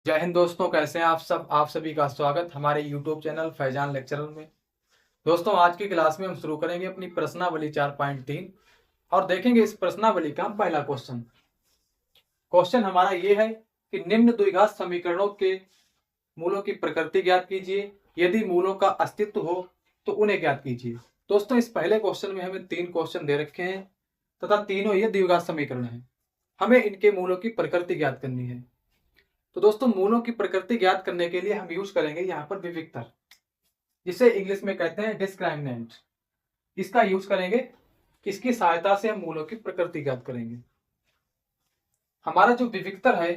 जय हिंद दोस्तों, कैसे हैं आप सभी का स्वागत हमारे YouTube चैनल फैजान लेक्चरर में। दोस्तों, आज की क्लास में हम शुरू करेंगे अपनी प्रश्नावली 4.3 और देखेंगे इस प्रश्नावली का पहला क्वेश्चन। क्वेश्चन हमारा ये है कि निम्न द्विघात समीकरणों के मूलों की प्रकृति ज्ञात कीजिए। यदि मूलों का अस्तित्व हो तो उन्हें ज्ञात कीजिए। दोस्तों, इस पहले क्वेश्चन में हमें 3 क्वेश्चन दे रखे हैं तथा तीनों ये द्विघात समीकरण है। हमें इनके मूलों की प्रकृति ज्ञात करनी है। तो दोस्तों, मूलों की प्रकृति ज्ञात करने के लिए हम यूज करेंगे यहाँ पर विविक्तर, जिसे इंग्लिश में कहते हैं डिस्क्राइमिनेंट। इसका यूज करेंगे, इसकी सहायता से हम मूलों की प्रकृति ज्ञात करेंगे। हमारा जो विविक्तर है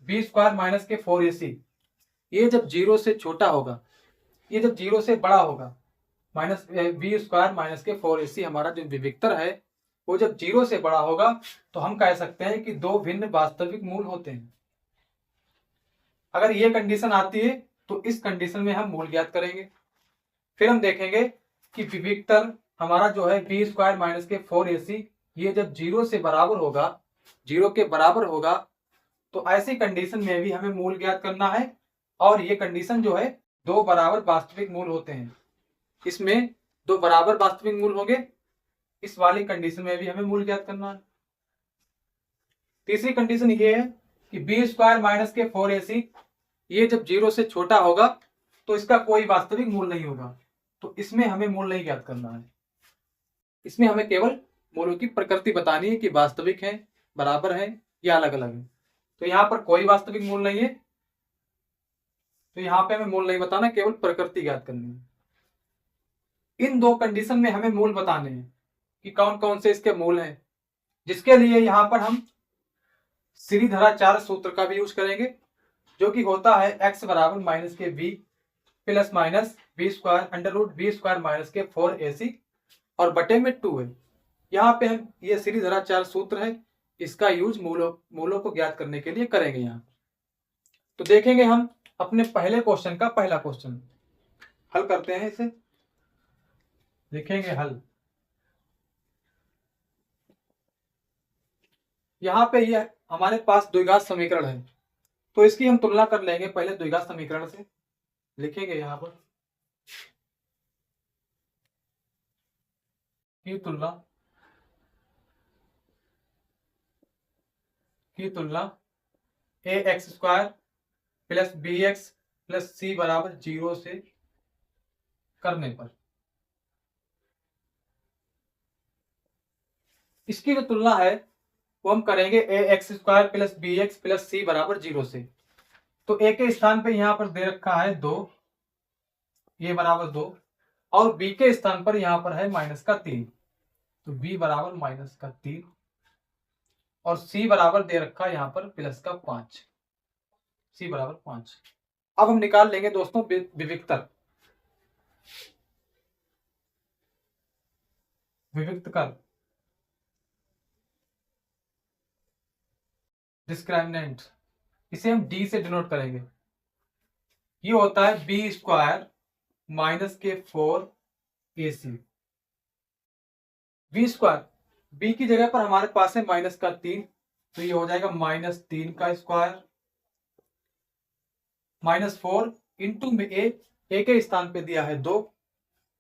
बी स्क्वायर माइनस के 4ac, ये जब 0 से छोटा होगा, ये जब 0 से बड़ा होगा, माइनस बी स्क्वायर माइनस के 4ac हमारा जो विविक्तर है वो जब 0 से बड़ा होगा तो हम कह सकते हैं कि दो भिन्न वास्तविक मूल होते हैं। अगर ये कंडीशन आती है तो इस कंडीशन में हम मूल ज्ञात करेंगे। फिर हम देखेंगे कि विविक्तर हमारा जो है बी स्क्वायर माइनस के 4ac, ये जब 0 से बराबर होगा, 0 के बराबर होगा, तो ऐसी कंडीशन में भी हमें मूल ज्ञात करना है। और ये कंडीशन जो है दो बराबर वास्तविक मूल होते हैं, इसमें दो बराबर वास्तविक मूल होंगे। इस वाली कंडीशन में भी हमें मूल ज्ञात करना है। तीसरी कंडीशन ये है कि बी स्क्वायर माइनस के 4ac, ये जब 0 से छोटा होगा तो इसका कोई वास्तविक मूल नहीं होगा, तो इसमें हमें मूल नहीं ज्ञात करना है। इसमें हमें केवल मूलों की प्रकृति बतानी है कि वास्तविक है, बराबर है या अलग अलग है। तो यहाँ पर कोई वास्तविक मूल नहीं है, तो यहाँ पे हमें मूल नहीं बताना, केवल प्रकृति ज्ञात करनी है। इन दो कंडीशन में हमें मूल बताने हैं कि कौन कौन से इसके मूल हैं, जिसके लिए यहाँ पर हम श्रीधराचार्य सूत्र का भी यूज करेंगे, जो कि होता है x बराबर माइनस के b plus minus b square under root b square minus के 4ac और बटे में 2 है। यहाँ पे हम ये श्रीधराचार्य सूत्र है, इसका यूज मूलों को ज्ञात करने के लिए करेंगे। यहाँ तो देखेंगे हम अपने पहले क्वेश्चन का पहला क्वेश्चन हल करते हैं। इसे देखेंगे हल। यहाँ पे ये हमारे पास द्विघात समीकरण है, तो इसकी हम तुलना कर लेंगे पहले द्विघात समीकरण से। लिखेंगे यहाँ पर की तुलना A X square plus B X plus C बराबर 0 से करने पर। इसकी जो तुलना है वो हम करेंगे A X square plus B X plus C बराबर 0 से। तो ए के स्थान पे यहाँ पर दे रखा है 2, ये बराबर 2, और बी के स्थान पर यहाँ पर है माइनस का 3, तो b बराबर माइनस का 3 और c बराबर दे रखा है यहाँ पर प्लस का 5, c बराबर 5। अब हम निकाल लेंगे दोस्तों विविक्तर। विविक्तकर डिस्क्रिमिनेंट, इसे हम d से डिनोट करेंगे। ये होता है बी स्क्वायर माइनस के 4ac। बी स्क्वायर, बी की जगह पर हमारे पास है माइनस का 3, तो ये हो जाएगा -3 का स्क्वायर माइनस 4 इंटू में ए के स्थान पे दिया है 2,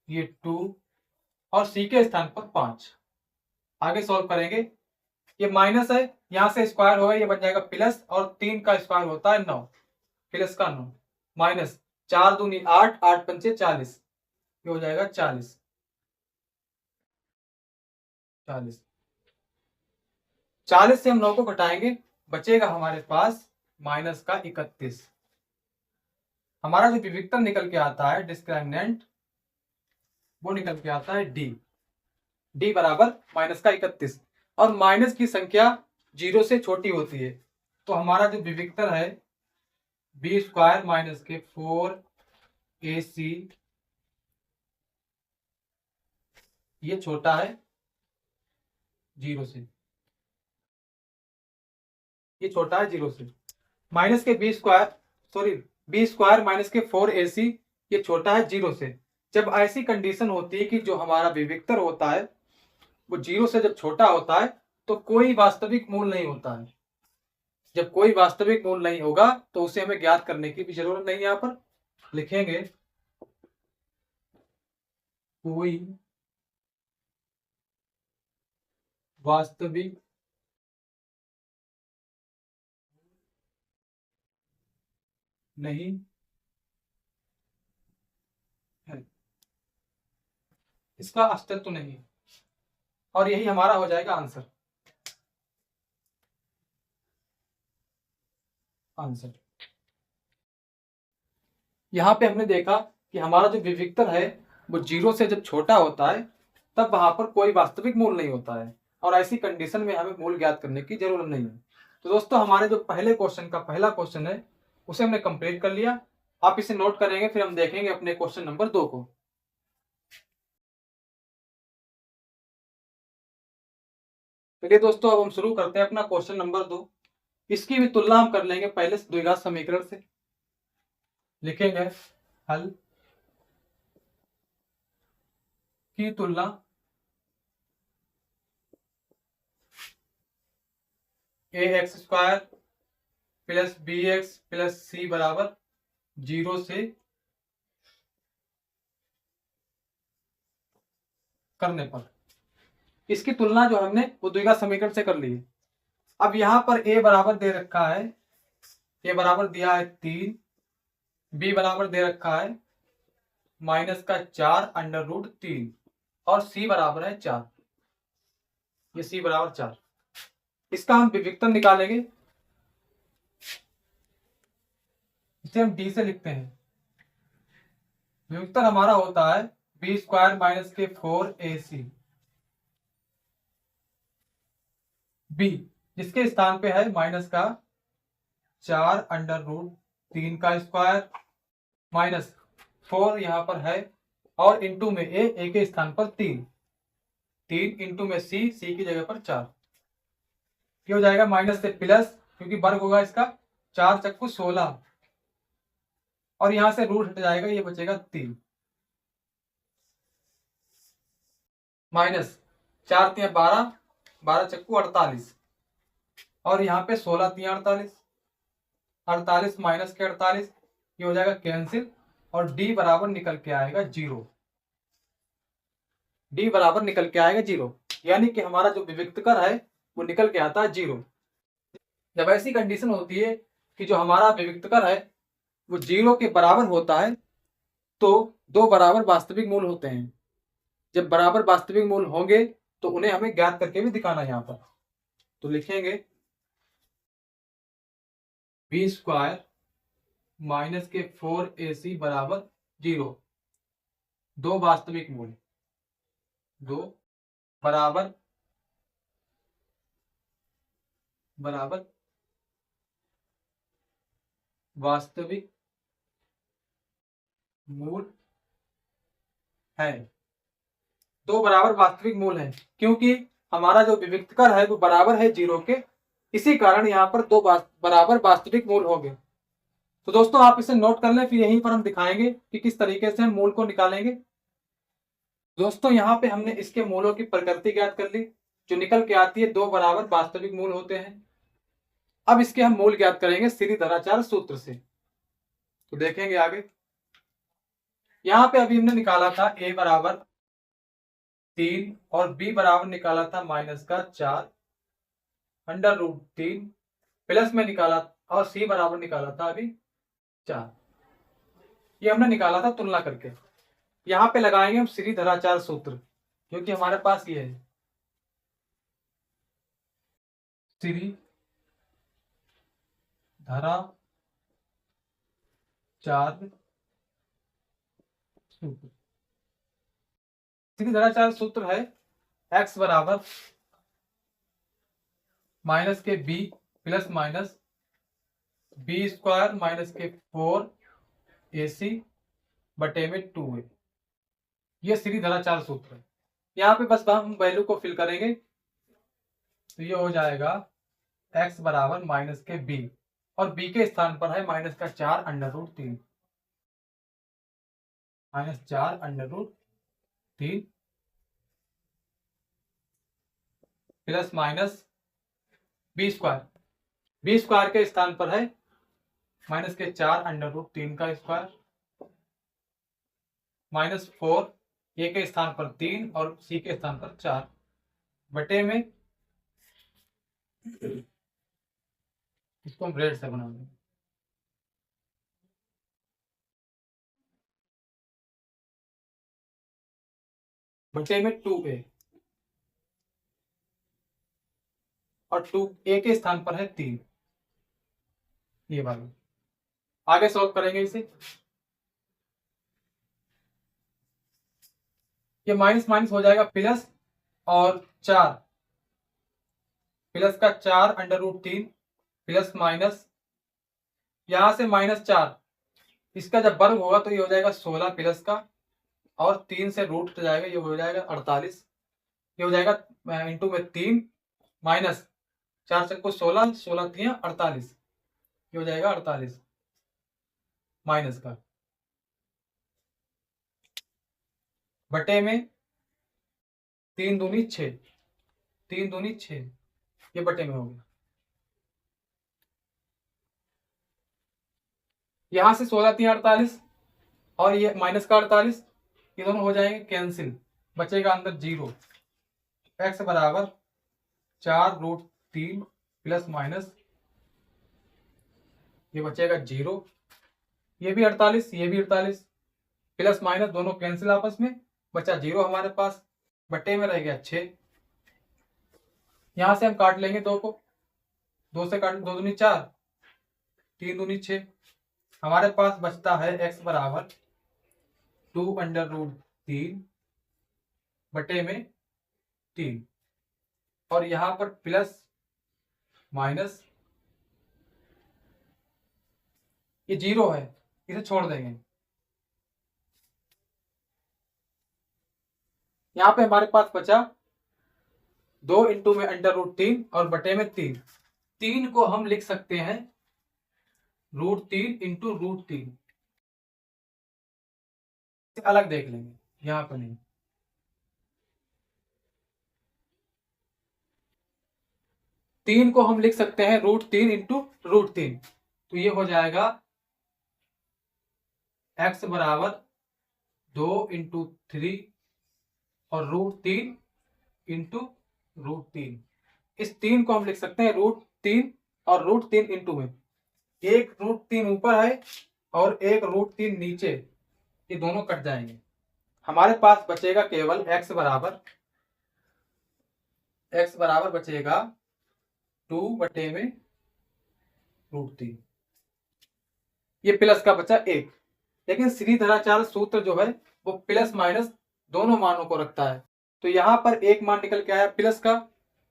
ये 2 और सी के स्थान पर 5। आगे सॉल्व करेंगे, ये माइनस है, यहां से स्क्वायर होगा, ये बन जाएगा प्लस, और 3 का स्क्वायर होता है 9, प्लस का 9 माइनस 4 दूनी 8, 8 पंचे 40, ये हो जाएगा 40। 40 से हम 9 को घटाएंगे, बचेगा हमारे पास माइनस का 31। हमारा जो विविक्तर निकल के आता है डिस्क्रिमिनेंट, वो निकल के आता है डी बराबर माइनस का 31। और माइनस की संख्या 0 से छोटी होती है, तो हमारा जो विविक्तर है बी स्क्वायर माइनस के 4ac, ये छोटा है 0 से, ये छोटा है 0 से। माइनस के बी स्क्वायर माइनस के 4ac, ये छोटा है 0 से। जब ऐसी कंडीशन होती है कि जो हमारा विविक्तर होता है वो 0 से जब छोटा होता है तो कोई वास्तविक मूल नहीं होता है। जब कोई वास्तविक मूल नहीं होगा तो उसे हमें ज्ञात करने की भी जरूरत नहीं है। यहाँ पर लिखेंगे कोई वास्तविक नहीं है, इसका अस्तित्व नहीं है, और यही हमारा हो जाएगा आंसर। आंसर यहाँ पे हमने देखा कि हमारा जो विविक्तर है वो 0 से जब छोटा होता है तब वहां पर कोई वास्तविक मूल नहीं होता है, और ऐसी कंडीशन में हमें मूल ज्ञात करने की जरूरत नहीं है। तो दोस्तों हमारे जो पहले क्वेश्चन का पहला क्वेश्चन है उसे हमने कंप्लीट कर लिया। आप इसे नोट करेंगे, फिर हम देखेंगे अपने क्वेश्चन नंबर 2 को। चलिए दोस्तों, अब हम शुरू करते हैं अपना क्वेश्चन नंबर 2। इसकी भी तुलना हम कर लेंगे पहले द्विघात समीकरण से। लिखेंगे हल की तुलना ax² plus bx plus c बराबर 0 से करने पर, इसकी तुलना जो हमने वो द्विघात समीकरण से कर ली है। अब यहाँ पर a बराबर दे रखा है, a बराबर दिया है 3, b बराबर दे रखा है -4√3 और c बराबर है 4। ये c बराबर 4, इसका हम विविक्तर निकालेंगे। इसे हम d से लिखते हैं। विविक्तर हमारा होता है b² - 4ac, b जिसके स्थान पे है -4√3 का स्क्वायर -4 यहाँ पर है, और इंटू में a के स्थान पर 3 इंटू में c की जगह पर 4। ये हो जाएगा माइनस से प्लस, क्योंकि वर्ग होगा इसका 4 चक्कू 16, और यहां से रूट हट जाएगा, ये बचेगा 3 -4 3 12, 12 चक्कू 48, और यहाँ पे 16 3 48, 48 माइनस के 48, ये हो जाएगा कैंसिल, और d बराबर निकल के आएगा 0। d बराबर निकल के आएगा 0, यानी कि हमारा जो विविक्तकर है वो निकल के आता है 0। जब ऐसी कंडीशन होती है कि जो हमारा विविक्तकर है वो 0 के बराबर होता है तो दो बराबर वास्तविक मूल होते हैं। जब बराबर वास्तविक मूल होंगे तो उन्हें हमें ज्ञात करके भी दिखाना है यहाँ पर। तो लिखेंगे b² - 4ac बराबर 0। दो वास्तविक मूल, दो बराबर वास्तविक मूल है। दो बराबर वास्तविक मूल है, क्योंकि हमारा जो विविक्तकर है वो बराबर है 0 के, इसी कारण यहाँ पर दो बराबर वास्तविक मूल होंगे। तो दोस्तों आप इसे नोट कर लें, फिर यहीं पर हम दिखाएंगे कि किस तरीके से हम मूल को निकालेंगे। दोस्तों यहाँ पे हमने इसके मूलों की प्रकृति ज्ञात कर ली, जो निकल के आती है दो बराबर वास्तविक मूल होते हैं। अब इसके हम मूल ज्ञात करेंगे श्रीधराचार्य सूत्र से। तो देखेंगे आगे, यहाँ पे अभी हमने निकाला था a बराबर 3 और b बराबर निकाला था -4√3, प्लस में निकाला और c बराबर निकाला था अभी 4। ये हमने निकाला था तुलना करके। यहाँ पे लगाएंगे हम श्रीधराचार्य सूत्र, क्योंकि हमारे पास ये है श्रीधराचार्य सूत्र। श्रीधराचार्य सूत्र है x बराबर माइनस के b प्लस माइनस b² - के 4ac बटे में 2a। ये श्रीधराचार्य सूत्र है। यहाँ पे बस हम वैल्यू को फिल करेंगे, तो ये हो जाएगा x बराबर माइनस के b, और b के स्थान पर है -4√3 plus minus b²। B square के स्थान पर है माइनस के 4 अंडर रूट 3 का स्क्वायर माइनस 4, ए के स्थान पर 3 और सी के स्थान पर 4 बटे में, इसको हम रेड से बनाएंगे, बटे में 2a और 2a के स्थान पर है 3, ये वाला। आगे सॉल्व करेंगे इसे, ये माइनस माइनस हो जाएगा प्लस, और 4 प्लस का 4 अंडर रूट 3 प्लस माइनस, यहां से -4, इसका जब वर्ग होगा तो ये हो जाएगा 16 प्लस का, और 3 से रूट हट जाएगा, ये हो जाएगा 48, ये हो जाएगा इंटू में 3 माइनस 4 से को 16, 16 3 48, ये हो जाएगा 48 माइनस का, बटे में 3 दूनी 6, 3 दूनी 6, ये बटे में हो गया। यहां से 16 3 48 और ये माइनस का 48, ये दोनों हो जाएंगे कैंसिल, बचेगा अंदर 0। एक्स बराबर 4 रूट 3 प्लस माइनस, ये बचेगा 0, ये भी 48, ये भी 48, प्लस माइनस दोनों कैंसिल आपस में, बचा 0 हमारे पास, बटे में रह गया 6। यहां से हम काट लेंगे 2 को, 2 से काट, 2 दूनी 4, 3 दूनी 6, हमारे पास बचता है x बराबर 2 अंडर रूट 3 बटे में 3, और यहां पर प्लस माइनस, ये 0 है, इसे छोड़ देंगे। यहां पे हमारे पास बचा 2 इंटू में अंडर रूट 3 और बटे में 3, 3 को हम लिख सकते हैं रूट 3 इंटू रूट 3, अलग देख लेंगे, यहां पर नहीं। तीन को हम लिख सकते हैं रूट 3 इंटू रूट 3, तो ये हो जाएगा x बराबर 2 इंटू 3 और रूट 3 इंटू रूट 3। इस 3 को हम लिख सकते हैं रूट 3 और रूट 3 इंटू में, एक रूट 3 ऊपर है और एक रूट 3 नीचे, ये दोनों कट जाएंगे, हमारे पास बचेगा केवल x बराबर बचेगा 2 बटे में रूट 3, ये प्लस का बचा 1, लेकिन श्रीधराचार्य सूत्र जो है वो प्लस माइनस दोनों मानों को रखता है, तो यहां पर एक मान निकल के आया प्लस का,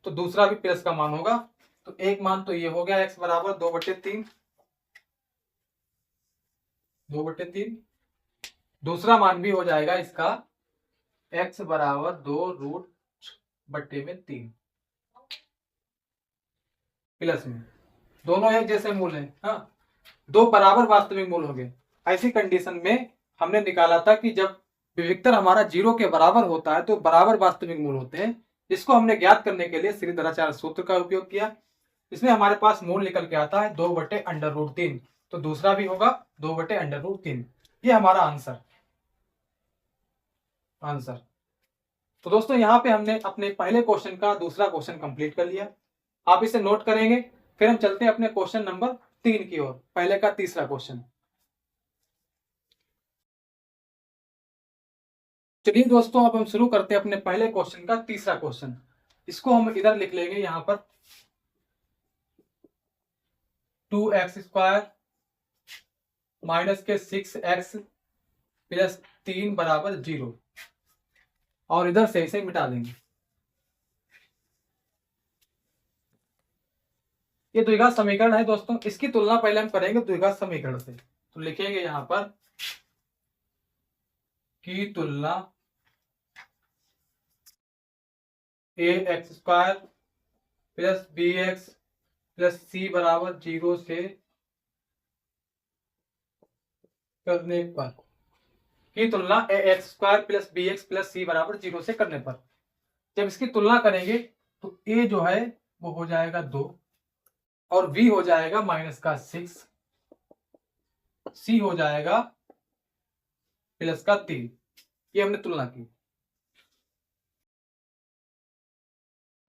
तो दूसरा भी प्लस का मान होगा, तो एक मान तो ये हो गया x बराबर 2/3, 2/3, दूसरा मान भी हो जाएगा इसका x बराबर 2 रूट बटे में 3, प्लस में दोनों एक जैसे मूल हैं, हाँ, दो बराबर वास्तविक मूल हो गए। ऐसी कंडीशन में हमने निकाला था कि जब विविक्तर हमारा 0 के बराबर होता है तो बराबर वास्तविक मूल होते हैं, इसको हमने ज्ञात करने के लिए श्रीधराचार्य सूत्र का उपयोग किया। इसमें हमारे पास मूल निकल के आता है 2/√3, तो दूसरा भी होगा 2/√3, ये हमारा आंसर। तो दोस्तों यहाँ पे हमने अपने पहले क्वेश्चन का दूसरा क्वेश्चन कंप्लीट कर लिया, आप इसे नोट करेंगे, फिर हम चलते हैं अपने क्वेश्चन नंबर 3 की ओर, पहले का तीसरा क्वेश्चन। चलिए दोस्तों अब हम शुरू करते हैं अपने पहले क्वेश्चन का तीसरा क्वेश्चन, इसको हम इधर लिख लेंगे यहां पर 2x² माइनस के 6x प्लस 3 बराबर 0, और इधर से इसे मिटा देंगे। ये द्विघात समीकरण है दोस्तों, इसकी तुलना पहले हम करेंगे द्विघात समीकरण से, तो लिखेंगे यहां पर की तुलना ax² plus bx plus c बराबर 0 से करने पर, की तुलना ax² plus bx plus c बराबर 0 से करने पर, जब इसकी तुलना करेंगे तो a जो है वो हो जाएगा 2 और v हो जाएगा -6, c हो जाएगा +3। ये हमने तुलना की।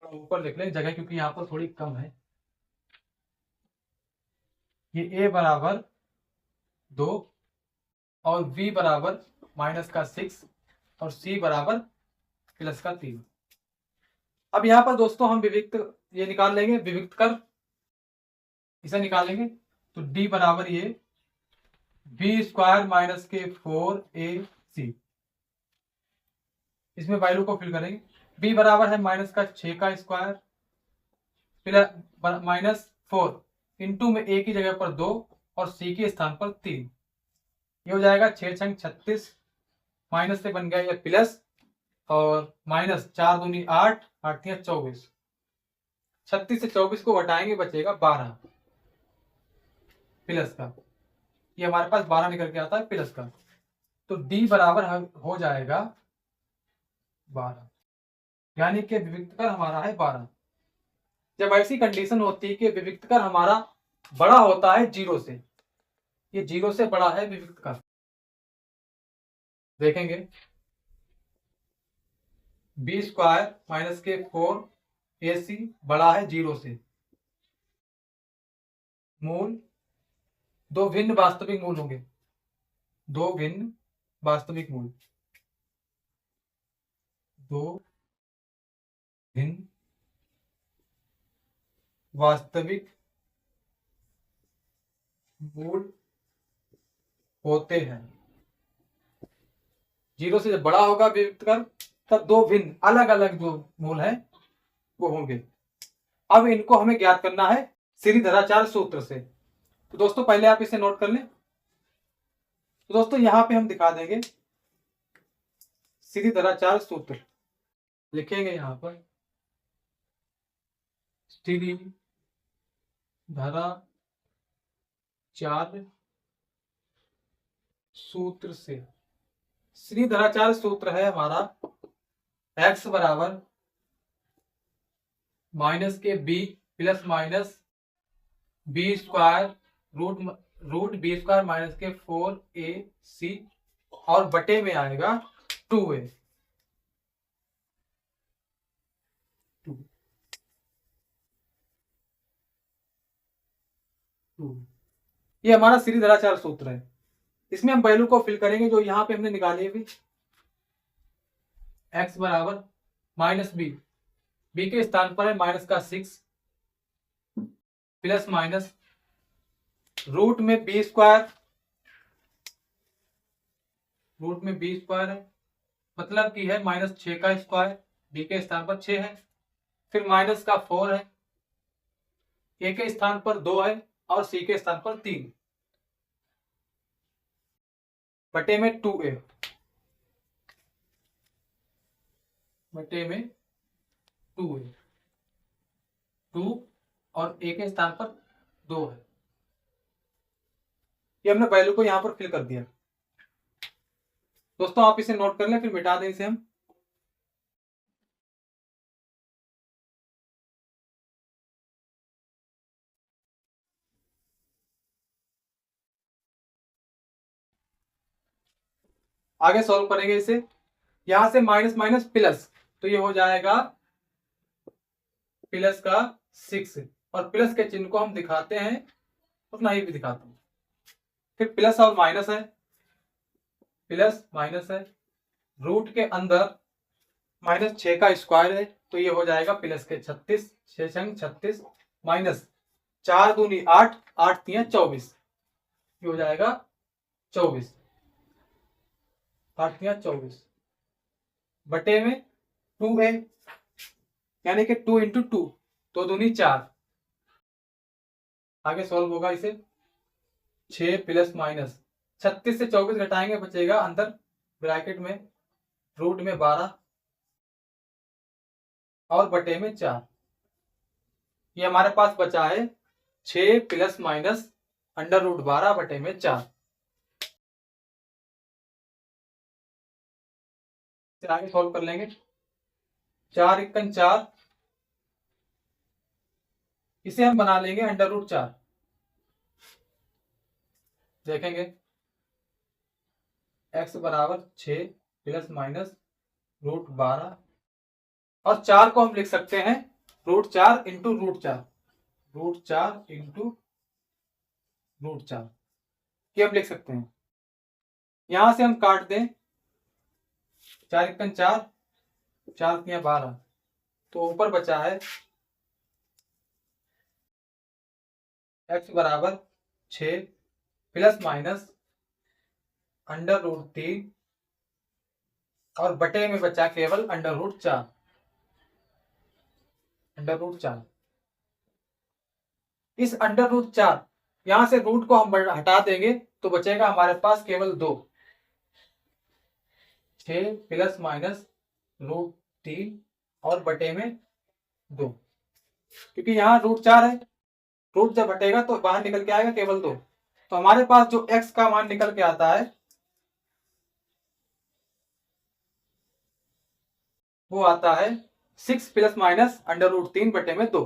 ऊपर लिख लें जगह, क्योंकि यहाँ पर थोड़ी कम है। ये a बराबर 2 और v बराबर -6 और c बराबर +3। अब यहाँ पर दोस्तों हम विविक्त ये निकाल लेंगे, विविक्त कर इसे निकालेंगे। तो d बराबर ये b² - k4ac, इसमें वैल्यू को फिल करेंगे। b बराबर है -6 का स्क्वायर -4 इंटू में a की जगह पर 2 और c के स्थान पर 3। ये हो जाएगा 6 छंग 36, माइनस से बन गया ये प्लस, और -4 दूनी 8, 8 तियां 24। 36 से 24 को घटाएंगे बचेगा 12 प्लस का। ये हमारे पास 12 निकल के आता है प्लस का। तो d बराबर हो जाएगा 12, यानी कि विविक्त कर हमारा है 12। जब ऐसी कंडीशन होती है कि विविक्त कर हमारा बड़ा होता है 0 से, ये 0 से बड़ा है विविक्त कर, देखेंगे b² - k4ac बड़ा है 0 से। मूल दो भिन्न वास्तविक मूल होंगे, दो भिन्न वास्तविक मूल, दो भिन्न वास्तविक मूल होते हैं। 0 से जब बड़ा होगा विविक्त कर, तब दो भिन्न अलग अलग जो मूल है वो होंगे। अब इनको हमें ज्ञात करना है श्रीधराचार्य सूत्र से। तो दोस्तों पहले आप इसे नोट कर लें। तो दोस्तों यहां पे हम दिखा देंगे श्रीधराचार्य सूत्र, लिखेंगे यहां पर श्रीधराचार्य सूत्र से। श्रीधराचार्य सूत्र है हमारा x बराबर -b plus minus b² root b² -k4ac और बटे में आएगा 2a। ये हमारा श्रीधराचार्य सूत्र है। इसमें हम वैल्यू को फिल करेंगे जो यहां पे हमने निकाली हुई। x बराबर -b, b के स्थान पर है -6 प्लस माइनस रूट में b² है, मतलब कि है -6 का स्क्वायर, b के स्थान पर 6 है, फिर माइनस का 4 है, a के स्थान पर 2 है और c के स्थान पर 3, बटे में 2a, बटे में 2a, 2 और a के स्थान पर 2 है। ये हमने वैल्यू को यहां पर फिल कर दिया। दोस्तों आप इसे नोट कर लें, फिर मिटा दें इसे हम। आगे सॉल्व करेंगे इसे। यहां से माइनस माइनस प्लस, तो ये हो जाएगा प्लस का 6, और प्लस के चिन्ह को हम दिखाते हैं और नहीं भी दिखाते हैं। फिर प्लस और माइनस है, प्लस माइनस है, रूट के अंदर -6 का स्क्वायर है, तो ये हो जाएगा प्लस के 36, 6 36 माइनस 4 दूनी 8, 8 तियां 24, ये हो जाएगा 24, 8 तियां 24, बटे में 2a, यानी कि 2 × 2, 2 दूनी 4। आगे सॉल्व होगा इसे। 6 प्लस माइनस 36 से 24 घटाएंगे बचेगा अंदर ब्रैकेट में रूट में 12 और बटे में 4। ये हमारे पास बचा है 6 प्लस माइनस √12 बटे में 4। आगे सॉल्व कर लेंगे। 4 × 4 इसे हम बना लेंगे √4। देखेंगे x बराबर 6 प्लस माइनस √12, और 4 को हम लिख सकते हैं √4 इंटू √4, √4 इंटू √4 ये हम लिख सकते हैं। यहां से हम काट दें, 4 × 4, 4 × 12, तो ऊपर बचा है x बराबर 6 प्लस माइनस √3, और बटे में बचा केवल √4, √4। इस √4 यहां से रूट को हम हटा देंगे तो बचेगा हमारे पास केवल 2, 6 प्लस माइनस √3 और बटे में 2, क्योंकि यहाँ √4 है, रूट जब हटेगा तो बाहर निकल के आएगा केवल 2। तो हमारे पास जो x का मान निकल के आता है वो आता है 6 प्लस माइनस √3 बटे में 2।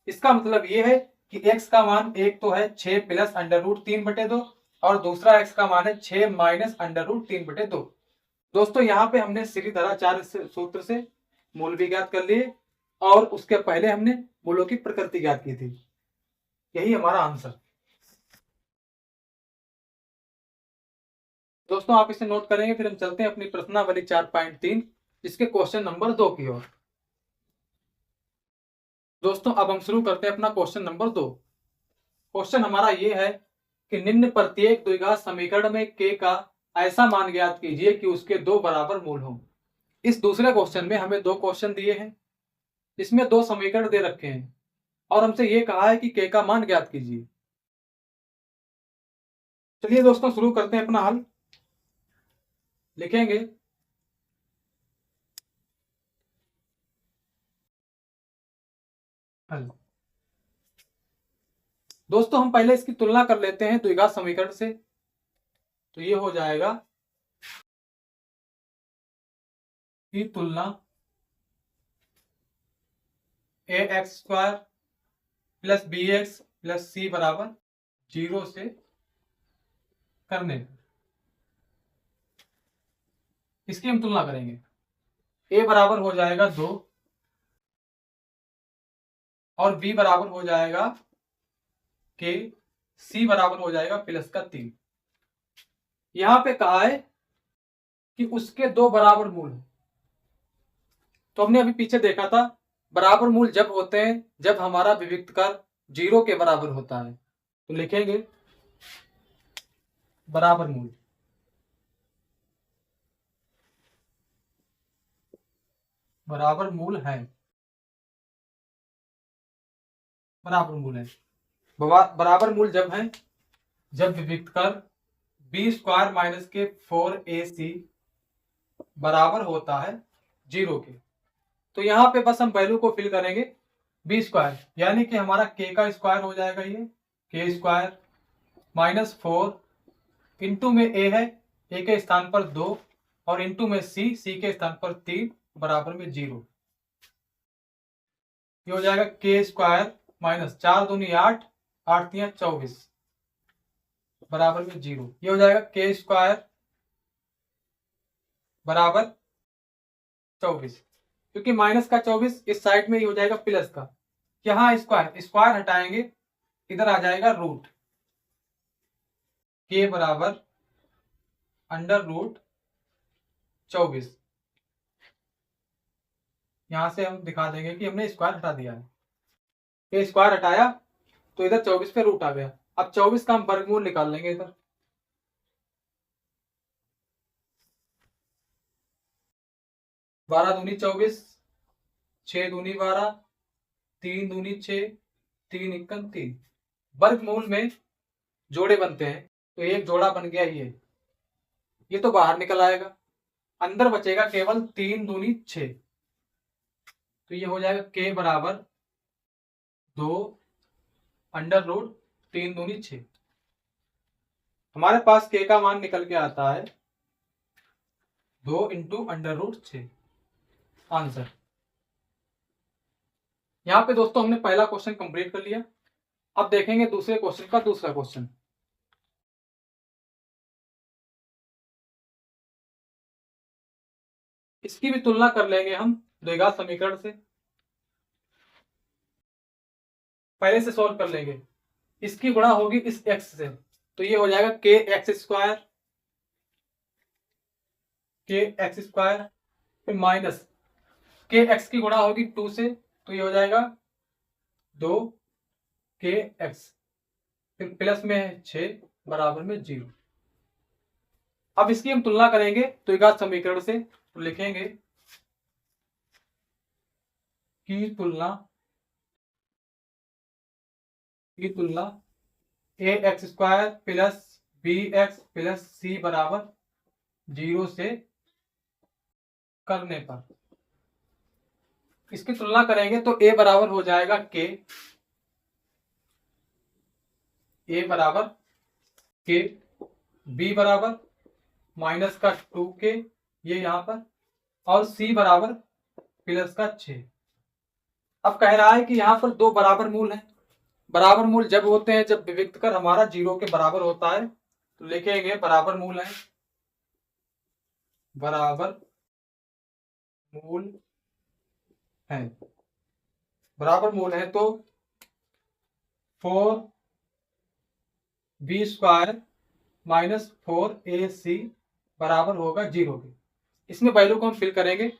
इसका मतलब ये है कि x का मान एक तो है 6 प्लस √3 बटे 2, और दूसरा x का मान है 6 माइनस √3 बटे 2। दोस्तों यहाँ पे हमने सीधी धारा 4 सूत्र से मूल भी ज्ञात कर लिए, और उसके पहले हमने मूलों की प्रकृति ज्ञात की थी। यही हमारा आंसर। दोस्तों आप इसे नोट करेंगे, फिर हम चलते हैं अपनी प्रश्नावली 4.3 इसके क्वेश्चन नंबर 2 की ओर। दोस्तों अब हम शुरू करते हैं अपना क्वेश्चन नंबर 2। क्वेश्चन हमारा ये है कि निम्न प्रत्येक द्विघात समीकरण में k का ऐसा मान ज्ञात कीजिए कि उसके 2 बराबर मूल हों। इस दूसरे क्वेश्चन में हमें 2 क्वेश्चन दिए हैं, इसमें 2 समीकरण दे रखे हैं, और हमसे ये कहा है कि k का मान ज्ञात कीजिए। चलिए दोस्तों शुरू करते हैं अपना हल। लिखेंगे हल। दोस्तों हम पहले इसकी तुलना कर लेते हैं द्विघात समीकरण से। तो ये हो जाएगा की तुलना ax² plus bx plus c बराबर 0 से करने, इसकी हम तुलना करेंगे। a बराबर हो जाएगा 2 और b बराबर हो जाएगा k, c बराबर हो जाएगा प्लस का 3। यहां पे कहा है कि उसके 2 बराबर मूल। तो हमने अभी पीछे देखा था बराबर मूल जब होते हैं जब हमारा विविक्तकार 0 के बराबर होता है। तो लिखेंगे बराबर मूल। बराबर मूल है, बराबर मूल है। बराबर मूल जब है जब विविक्तकार b² माइनस के 4ac बराबर होता है 0 के। तो यहां पे बस हम वैल्यू को फिल करेंगे b², यानी कि हमारा k का स्क्वायर हो जाएगा, ये k² माइनस 4 इंटू में a है, a के स्थान पर 2, और इंटू में c के स्थान पर 3 बराबर में 0। ये हो जाएगा k² माइनस 4 दूनी 8, 8 तियां 24 बराबर में 0। ये हो जाएगा k² बराबर 24, क्योंकि माइनस का 24 इस साइड में ही हो जाएगा प्लस का। यहां स्क्वायर हटाएंगे, इधर आ जाएगा रूट, k बराबर √24। यहां से हम दिखा देंगे कि हमने स्क्वायर हटा दिया है। k स्क्वायर हटाया तो इधर 24 पे रूट आ गया। अब 24 का हम वर्गमूल निकाल लेंगे इधर। 12 दूनी 24, 6 दूनी 12, 3 दूनी 6, 3 × 3। वर्गमूल में जोड़े बनते हैं, तो एक जोड़ा बन गया ये तो बाहर निकल आएगा, अंदर बचेगा केवल 3 दूनी 6। तो ये हो जाएगा k बराबर 2 √3 दूनी 6। हमारे पास k का मान निकल के आता है 2 × √6। आंसर। यहाँ पे दोस्तों हमने पहला क्वेश्चन कंप्लीट कर लिया। अब देखेंगे दूसरे क्वेश्चन का दूसरा क्वेश्चन। इसकी भी तुलना कर लेंगे हम द्विघात समीकरण से। पहले से सॉल्व कर लेंगे। इसकी गुणा होगी इस x से, तो ये हो जाएगा के एक्स स्क्वायर, फिर माइनस के एक्स की गुणा होगी 2 से, तो ये हो जाएगा 2 के एक्स, फिर प्लस में है 6 बराबर में 0। अब इसकी हम तुलना करेंगे द्विघात समीकरण से, तो लिखेंगे की तुलना A X square plus B X plus C बराबर 0 से करने पर, इसकी तुलना करेंगे तो ए बराबर हो जाएगा के, बी बराबर माइनस का 2 के, ये यहां पर, और सी बराबर प्लस का 6। अब कह रहा है कि यहां पर दो बराबर मूल हैं। बराबर मूल जब होते हैं जब विविक्त कर हमारा 0 के बराबर होता है, तो लिखेंगे बराबर मूल है, बराबर मूल है, बराबर मूल है तो 4b स्क्वायर माइनस 4ac बराबर होगा 0 के। इसमें वैल्यू को हम फिल करेंगे।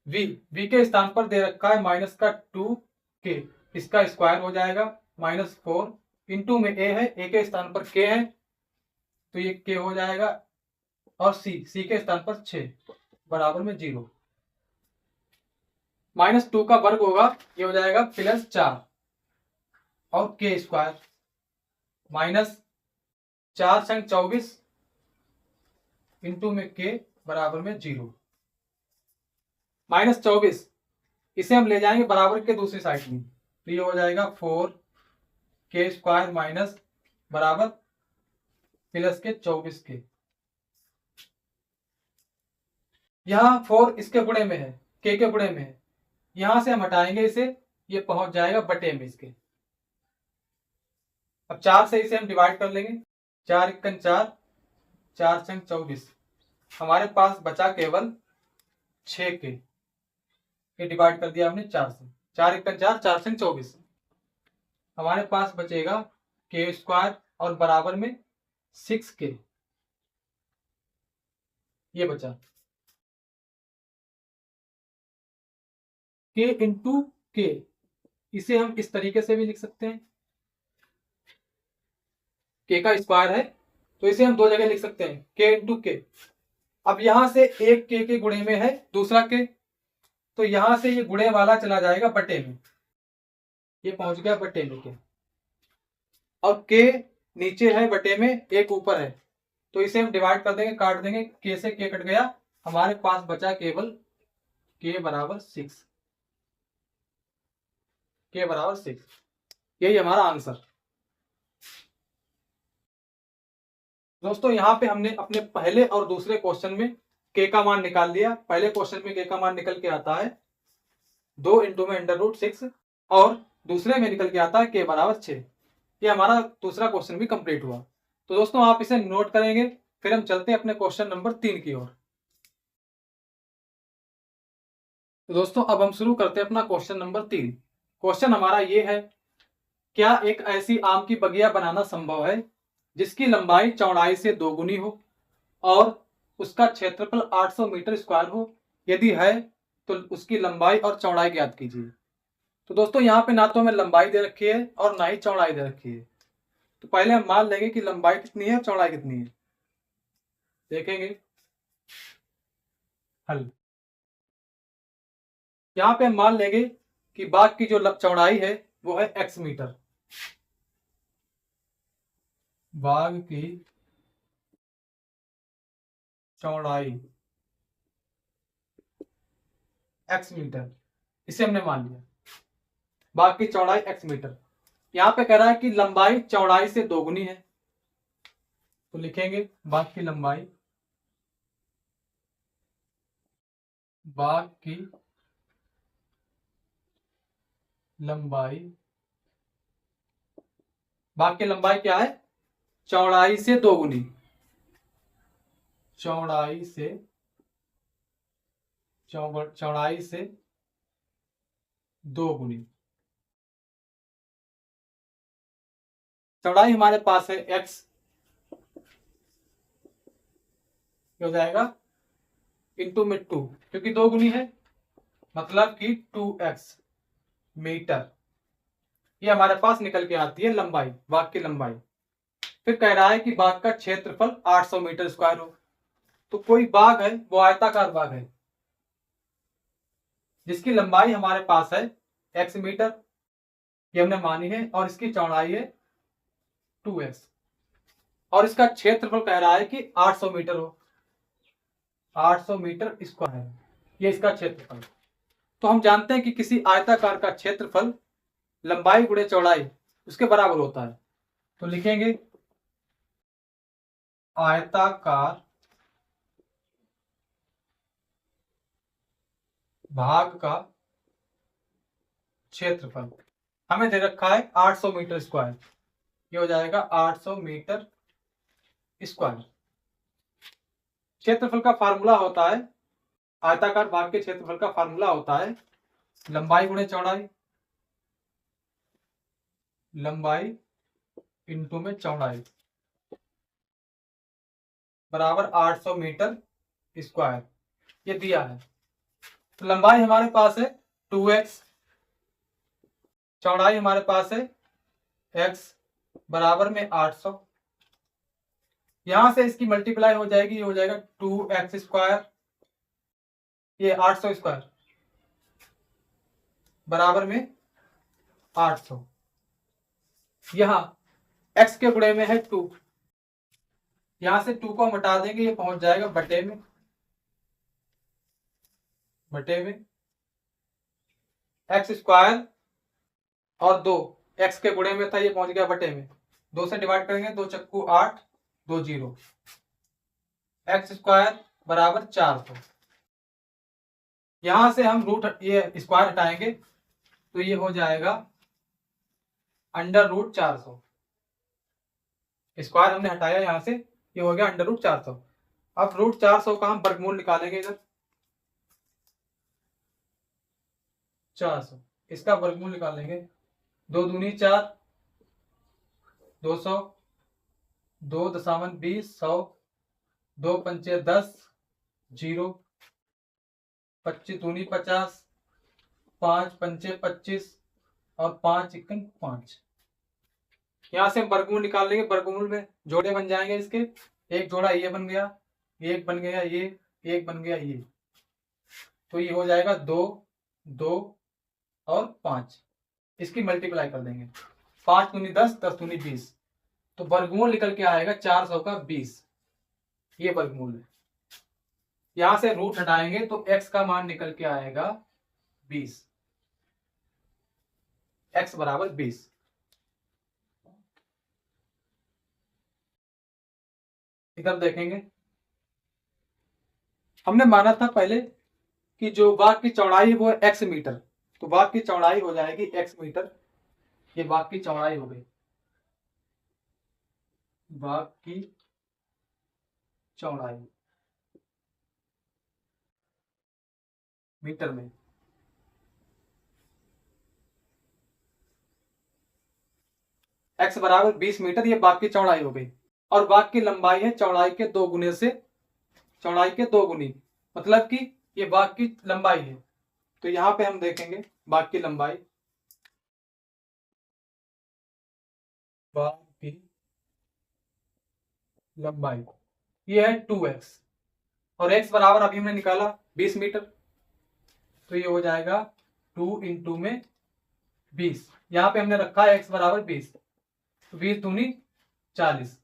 v के स्थान पर दे रखा है माइनस का 2k, इसका स्क्वायर हो जाएगा -4 इंटू में a है, a के स्थान पर k है तो ये k हो जाएगा, और c के स्थान पर 6 बराबर में 0। -2 का वर्ग होगा, ये हो जाएगा +4 और k स्क्वायर माइनस 4 संग 24 इंटू में k बराबर में 0। -24 इसे हम ले जाएंगे बराबर के दूसरी साइड में, तो ये हो जाएगा 4k स्क्वायर माइनस बराबर प्लस के 24k। यहाँ 4 इसके गुणे में है, k के गुणे में है, यहां से हम हटाएंगे इसे, ये पहुंच जाएगा बटे में इसके। अब 4 से इसे हम डिवाइड कर लेंगे, 4 इक्कन 4, 4 संग 24, हमारे पास बचा केवल 6k, ये डिवाइड कर दिया हमने 4 से, 4 इक्कन 4, 4 संग 24, हमारे पास बचेगा k स्क्वायर और बराबर में 6k, ये बचा k इंटू k। इसे हम इस तरीके से भी लिख सकते हैं, k का स्क्वायर है तो इसे हम दो जगह लिख सकते हैं, k इंटू k। अब यहां से एक k के गुणे में है दूसरा k, तो यहां से ये गुणे वाला चला जाएगा बटे में, ये पहुंच गया बटे में के, और k नीचे है बटे में, एक ऊपर है, तो इसे हम डिवाइड कर देंगे, काट देंगे, k से k कट गया, हमारे पास बचा केवल k बराबर 6, k बराबर 6, यही हमारा आंसर। दोस्तों यहाँ पे हमने अपने पहले और दूसरे क्वेश्चन में k का मान निकाल लिया। पहले क्वेश्चन में k का मान निकल के आता है 2 इंटू में √6, और दूसरे में निकल के आता है k बराबर 6। ये हमारा दूसरा क्वेश्चन भी कंप्लीट हुआ। तो दोस्तों आप इसे नोट करेंगे, फिर हम चलते हैं अपने क्वेश्चन नंबर 3 की ओर। तो दोस्तों अब हम शुरू करते हैं अपना क्वेश्चन नंबर 3। क्वेश्चन हमारा ये है, क्या एक ऐसी आम की बगिया बनाना संभव है जिसकी लंबाई चौड़ाई से दोगुनी हो और उसका क्षेत्रफल 800 मीटर स्क्वायर हो? यदि है तो उसकी लंबाई और चौड़ाई ज्ञात कीजिए। तो दोस्तों यहाँ पे ना तो हमें लंबाई दे रखी है और ना ही चौड़ाई दे रखी है, तो पहले हम मान लेंगे कि लंबाई कितनी है, चौड़ाई कितनी है। देखेंगे हल, यहाँ पे हम मान लेंगे कि बाग की जो चौड़ाई है वो है x मीटर, बाग की चौड़ाई x मीटर, इसे हमने मान लिया, बाग की चौड़ाई x मीटर। यहां पे कह रहा है कि लंबाई चौड़ाई से दोगुनी है, तो लिखेंगे बाग की लंबाई, बाग की लंबाई, भाग की लंबाई क्या है, चौड़ाई से दोगुनी, चौड़ाई से चौड़ाई से दोगुनी। चौड़ाई हमारे पास है x, हो जाएगा इंटू में 2, क्योंकि दो गुनी है, मतलब कि 2x मीटर। ये हमारे पास निकल के आती है लंबाई, बाग की लंबाई। फिर कह रहा है कि बाग का क्षेत्रफल 800 मीटर स्क्वायर हो। तो कोई बाग है, वो आयताकार बाग है जिसकी लंबाई हमारे पास है x मीटर, ये हमने मानी है, और इसकी चौड़ाई है 2x, और इसका क्षेत्रफल कह रहा है कि 800 मीटर हो, 800 मीटर स्क्वायर, ये इसका क्षेत्रफल। तो हम जानते हैं कि किसी आयताकार का क्षेत्रफल लंबाई गुणे चौड़ाई उसके बराबर होता है। तो लिखेंगे आयताकार भाग का क्षेत्रफल हमें दे रखा है 800 मीटर स्क्वायर, ये हो जाएगा 800 मीटर स्क्वायर। क्षेत्रफल का फार्मूला होता है, आयताकार भाग के क्षेत्रफल का फार्मूला होता है लंबाई गुणे चौड़ाई, लंबाई इंटू में चौड़ाई बराबर 800 मीटर स्क्वायर, ये दिया है। तो लंबाई हमारे पास है 2x, चौड़ाई हमारे पास है x बराबर में 800, यहां से इसकी मल्टीप्लाई हो जाएगी, ये हो जाएगा 2x स्क्वायर, ये 800 स्क्वायर बराबर में 800। यहां x के गुणे में है 2, यहां से 2 को हम हटा देंगे, ये पहुंच जाएगा बटे में, x स्क्वायर और 2 x के गुणे में था, ये पहुंच गया बटे में, 2 से डिवाइड करेंगे, 2 चक्कू 8, 2 0, x स्क्वायर बराबर 400। यहां से हम रूट ये स्क्वायर हटाएंगे तो ये हो जाएगा अंडर रूट 400, स्क्वायर हमने हटाया यहां से, ये हो गया अंडर रूट 400। अब रूट 400 का हम वर्गमूल निकालेंगे इधर, 400 इसका वर्गमूल निकालेंगे, 2 दूनी 4, 200, 2.20 100, 2 पंचे 10, 0, 25 दूनी 50, 5 पंचे 25 और 5 इक्कन 5। यहां से हम वर्गमूल निकाल लेंगे, वर्गमूल में जोड़े बन जाएंगे इसके, एक जोड़ा ये बन गया, एक बन गया ये, एक बन गया ये, तो ये हो जाएगा 2, 2 और 5, इसकी मल्टीप्लाई कर देंगे, 5 दूनी 10, 10 दूनी 20, तो वर्गमूल निकल के आएगा 400 का 20, ये वर्गमूल है। यहां से रूट हटाएंगे तो x का मान निकल के आएगा 20, x बराबर 20। इधर देखेंगे, हमने माना था पहले कि जो बाग की चौड़ाई है वो है x मीटर, तो बाग की चौड़ाई हो जाएगी x मीटर, ये बाग की चौड़ाई हो गई, बाग की चौड़ाई मीटर में। x बराबर 20 मीटर, ये बाग की चौड़ाई हो गई, और बाग की लंबाई है चौड़ाई के 2 गुने से, चौड़ाई के 2 गुनी, मतलब कि ये बाग की लंबाई है। तो यहां पे हम देखेंगे बाग की लंबाई, बाग की लंबाई ये है 2x, और x बराबर अभी हमने निकाला 20 मीटर, तो ये हो जाएगा 2 इंटू में 20, यहां पे हमने रखा है x बराबर 20, तो 20 दूनी 40,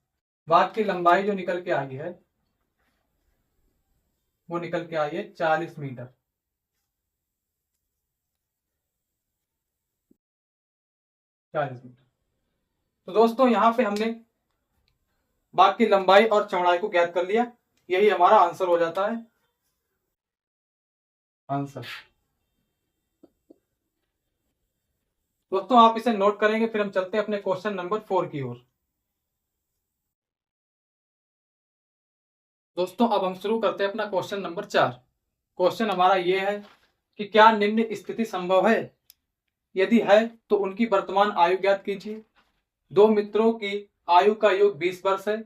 बाग की लंबाई जो निकल के आई है वो निकल के आई है 40 मीटर। तो दोस्तों यहां पे हमने बाग की लंबाई और चौड़ाई को ज्ञात कर लिया, यही हमारा आंसर हो जाता है, आंसर। दोस्तों आप इसे नोट करेंगे, फिर हम चलते हैं अपने क्वेश्चन नंबर 4 की ओर। दोस्तों अब हम शुरू करते हैं अपना क्वेश्चन नंबर 4। क्वेश्चन हमारा ये है कि क्या निम्न स्थिति संभव है? यदि है तो उनकी वर्तमान आयु ज्ञात कीजिए। दो मित्रों की आयु का योग 20 वर्ष है।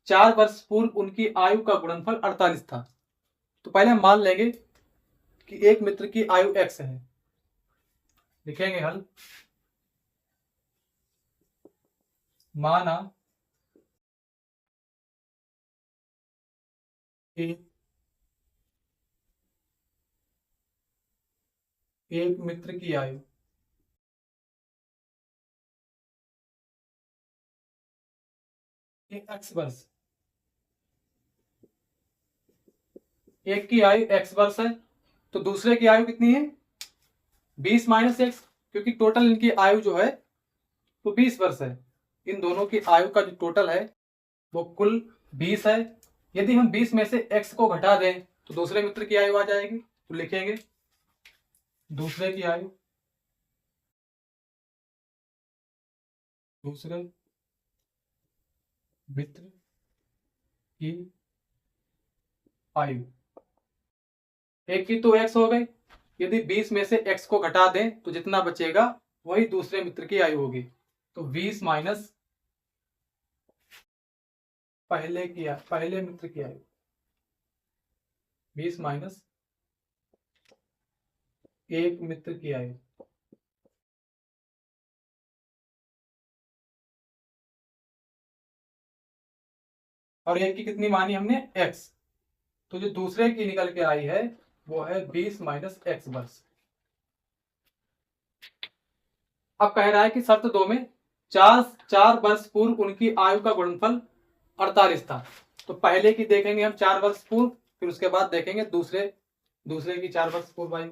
4 वर्ष पूर्व उनकी आयु का गुणनफल 48 था। तो पहले हम मान लेंगे कि एक मित्र की आयु x है। लिखेंगे हल। माना एक मित्र की आयु x वर्ष, एक की आयु x वर्ष है, तो दूसरे की आयु कितनी है? 20 माइनस एक्स, क्योंकि टोटल इनकी आयु जो है वो 20 वर्ष है। इन दोनों की आयु का जो टोटल है वो कुल 20 है। यदि हम 20 में से x को घटा दें तो दूसरे मित्र की आयु आ जाएगी। तो लिखेंगे दूसरे की आयु, दूसरे मित्र की आयु, एक की तो x हो गई। यदि 20 में से x को घटा दें तो जितना बचेगा वही दूसरे मित्र की आयु होगी। तो 20 माइनस पहले मित्र की आयु, 20 माइनस एक मित्र की आयु। और एक की कितनी मानी हमने? x। तो जो दूसरे की निकल के आई है वो है 20 माइनस एक्स वर्ष। अब कह रहा है कि शर्त 2 में 4 वर्ष पूर्व उनकी आयु का गुणनफल 48 था। तो पहले की देखेंगे हम 4 वर्ष पूर्व, फिर उसके बाद देखेंगे दूसरे की 4 वर्ष पूर्व आयु।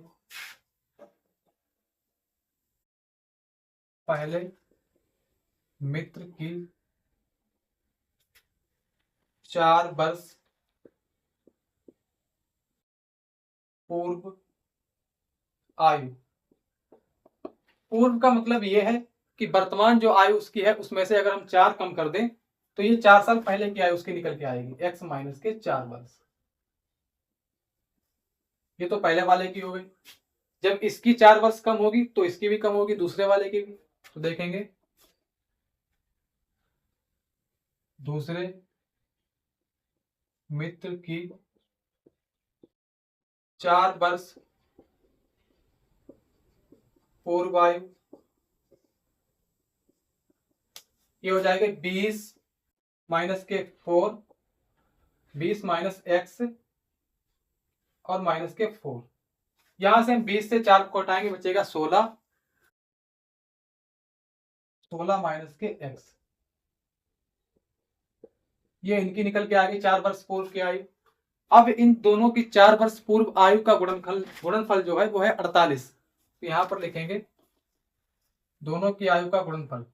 पहले मित्र की 4 वर्ष पूर्व आयु। पूर्व का मतलब ये है कि वर्तमान जो आयु उसकी है उसमें से अगर हम 4 कम कर दें तो ये 4 साल पहले की आयु उसकी निकल के आएगी, x माइनस के 4 वर्ष। ये तो पहले वाले की हो गई। जब इसकी 4 वर्ष कम होगी तो इसकी भी कम होगी, दूसरे वाले की भी। तो देखेंगे दूसरे मित्र की 4 वर्ष पूर्व आयु, ये हो जाएगा 20 माइनस के 4, 20 माइनस एक्स और माइनस के 4। यहां से हम 20 से 4 को हटाएंगे, बचेगा 16, 16 माइनस के एक्स। ये इनकी निकल के आ गई 4 वर्ष पूर्व की आयु। अब इन दोनों की 4 वर्ष पूर्व आयु का गुणनफल जो है वो है 48। तो यहां पर लिखेंगे दोनों की आयु का गुणनफल,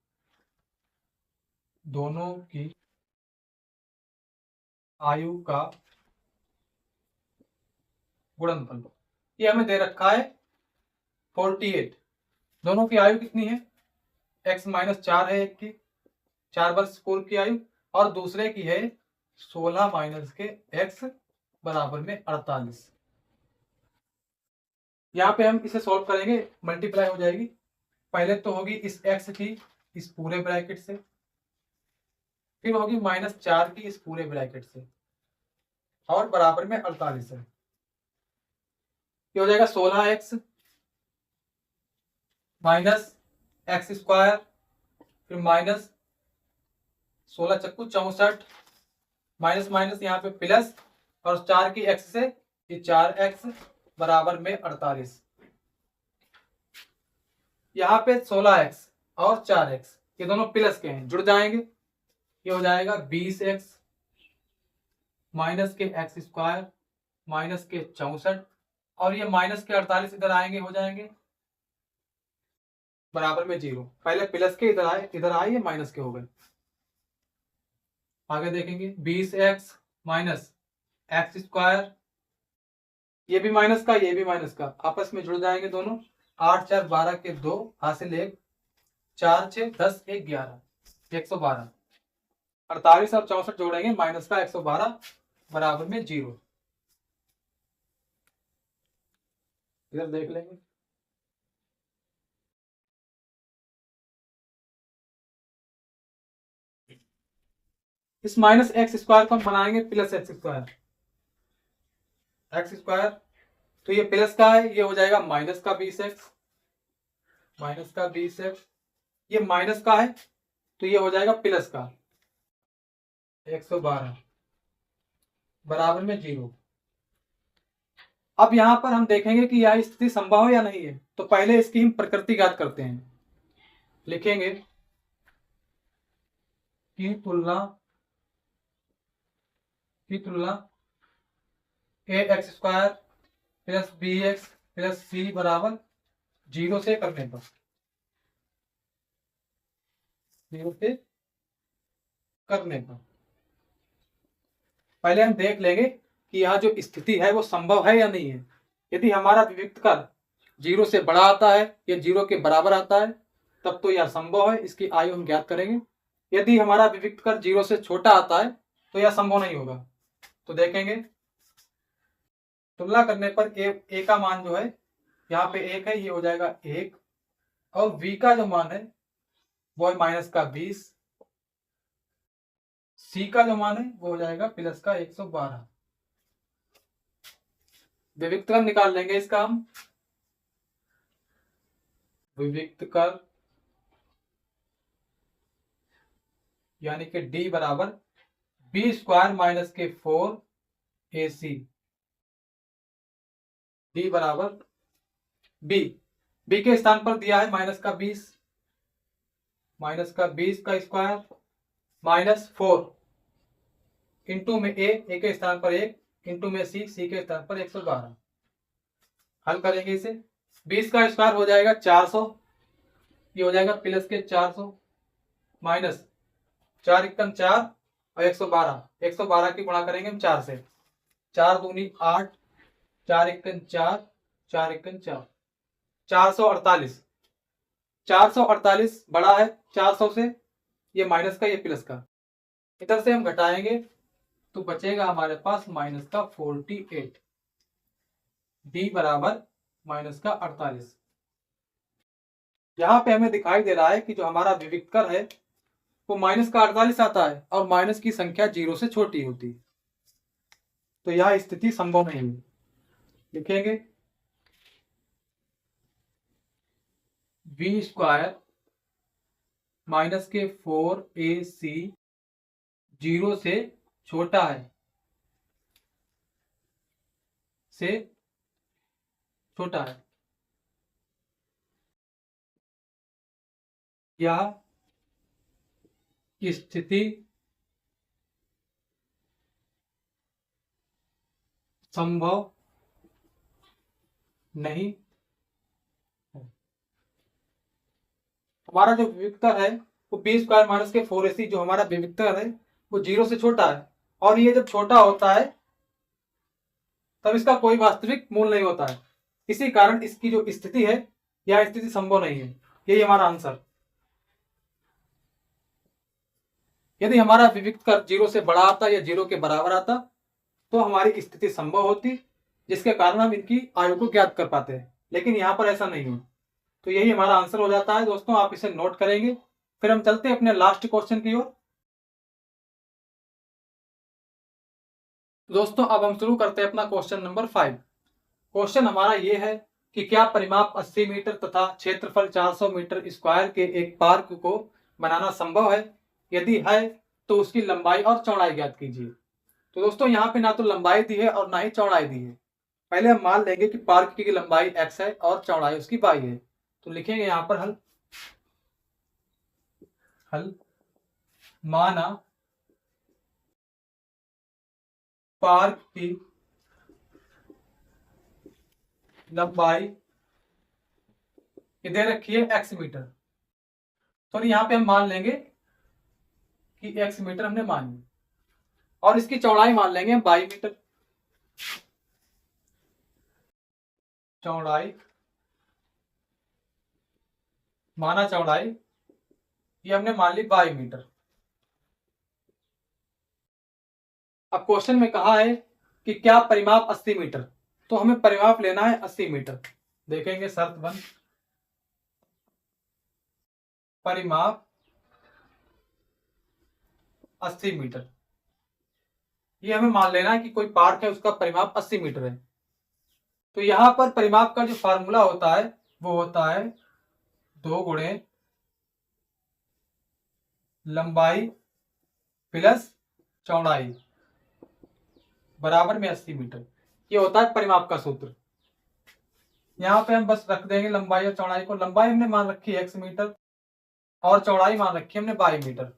दोनों की आयु का गुणनफल। ये हमें दे रखा है 48। दोनों की आयु कितनी है? x माइनस 4 है एक की, 4 वर्ष पूर्व की आयु, और दूसरे की है 16 माइनस के x बराबर में 48। यहाँ पे हम इसे सॉल्व करेंगे, मल्टीप्लाई हो जाएगी। पहले तो होगी इस x की इस पूरे ब्रैकेट से, फिर होगी माइनस 4 की इस पूरे ब्रैकेट से, और बराबर में 48 है। ये हो जाएगा 16x माइनस एक्स स्क्वायर, फिर माइनस 16 चक्कू 64, माइनस माइनस यहाँ पे प्लस, और 4 की x से ये 4x बराबर में 48। यहाँ पे 16x और 4x ये दोनों प्लस के हैं, जुड़ जाएंगे। ये हो जाएगा 20x माइनस के एक्स स्क्वायर माइनस के 64, और ये माइनस के 48 इधर आएंगे, हो जाएंगे बराबर में 0। पहले प्लस के इधर आए, ये माइनस के हो गए। आगे देखेंगे 20x माइनस एक्स स्क्वायर, ये भी माइनस का ये भी माइनस का, आपस में जुड़ जाएंगे दोनों, 8 4 12 के 2 हासिल 1, 4 6 10 1 11, 112। 48 और 64 जोड़ेंगे, माइनस का 112 बराबर में 0। इधर देख लेंगे। इस माइनस एक्स स्क्वायर को हम बनाएंगे plus x square. X square तो ये प्लस का है, ये हो जाएगा माइनस का 20x, माइनस का 20x। ये माइनस का है तो ये हो जाएगा प्लस का 112 बराबर में 0। अब यहां पर हम देखेंगे कि यह स्थिति संभव है या नहीं है। तो पहले इसकी हम प्रकृति ज्ञात करते हैं। लिखेंगे की तुलना A X square plus B X plus C बराबर 0 से करने पर, 0 से करने पर पहले हम देख लेंगे कि यह जो स्थिति है वो संभव है या नहीं है। यदि हमारा विविक्त कर 0 से बड़ा आता है या 0 के बराबर आता है तब तो यह संभव है, इसकी आयु हम ज्ञात करेंगे। यदि हमारा विविक्त कर 0 से छोटा आता है तो यह संभव नहीं होगा। तो देखेंगे तुलना करने पर ए का मान जो है यहाँ पे 1 है, ये हो जाएगा 1, और v का जो मान है वो है माइनस का 20, सी का जो मान है वो हो जाएगा प्लस का 112। विविक्त कर निकाल लेंगे इसका हम। विविक्त कर यानी कि d बराबर बी स्क्वायर माइनस के 4ac, d बराबर b के स्थान पर दिया है माइनस का 20, माइनस का 20 का स्क्वायर माइनस 4 इंटू में ए के स्थान पर 1 इंटू में सी के स्थान पर 112। हल करेंगे इसे। 20 का स्क्वायर हो जाएगा 400, ये हो जाएगा प्लस के 400 माइनस 4 एकम 4 और 112 की गुणा करेंगे हम 4 से, 4 दूनी 8, 4 एकम 4, 4 एकम 4, 448। 448 बड़ा है 400 से, ये माइनस का ये प्लस का, इधर से हम घटाएंगे तो बचेगा हमारे पास माइनस का 48, डी बराबर माइनस का 48। यहां पे हमें दिखाई दे रहा है कि जो हमारा विविक्त कर है वो माइनस का 48 आता है और माइनस की संख्या 0 से छोटी होती है, तो यह स्थिति संभव नहीं है। लिखेंगे v स्क्वायर माइनस के 4ac 0 से छोटा है, से छोटा है। यह स्थिति संभव नहीं है। हमारा जो विविक्तर है वो बी स्क्वायर माइनस के 4ac जो हमारा विविक्तर है वो 0 से छोटा है, और ये जब छोटा होता है तब इसका कोई वास्तविक मूल नहीं होता है। इसी कारण इसकी जो स्थिति है यह स्थिति संभव नहीं है। यही हमारा आंसर। यदि हमारा विविक्त कर 0 से बड़ा आता या 0 के बराबर आता तो हमारी स्थिति संभव होती, जिसके कारण हम इनकी आयु को ज्ञात कर पाते हैं, लेकिन यहाँ पर ऐसा नहीं हो। तो यही हमारा आंसर हो जाता है। दोस्तों आप इसे नोट करेंगे। फिर हम चलते हैं अपने लास्ट क्वेश्चन की ओर। दोस्तों अब हम शुरू करते हैं अपना क्वेश्चन नंबर 5। क्वेश्चन हमारा ये है कि क्या परिमाप 80 मीटर तथा क्षेत्रफल 400 मीटर स्क्वायर के एक पार्क को बनाना संभव है? यदि है तो उसकी लंबाई और चौड़ाई ज्ञात कीजिए। तो दोस्तों यहाँ पे ना तो लंबाई दी है और ना ही चौड़ाई दी है। पहले हम मान लेंगे कि पार्क की लंबाई x है और चौड़ाई उसकी y है। तो लिखेंगे यहाँ पर हल माना पार्क की लंबाई दे रखी है x मीटर, तो यहाँ पे हम मान लेंगे कि x मीटर हमने मान ली, और इसकी चौड़ाई मान लेंगे हम y मीटर। चौड़ाई माना चौड़ाई, ये हमने मान ली 22 मीटर। अब क्वेश्चन में कहा है कि क्या परिमाप 80 मीटर, तो हमें परिमाप लेना है 80 मीटर। देखेंगे शर्त 1, परिमाप 80 मीटर। ये हमें मान लेना है कि कोई पार्ट है उसका परिमाप 80 मीटर है। तो यहां पर परिमाप का जो फार्मूला होता है वो होता है 2 गुणे लंबाई प्लस चौड़ाई बराबर में 80 मीटर। ये होता है परिमाप का सूत्र। यहाँ पे हम बस रख देंगे लंबाई और चौड़ाई को। लंबाई हमने मान रखी है x मीटर और चौड़ाई मान रखी है हमने 22 मीटर,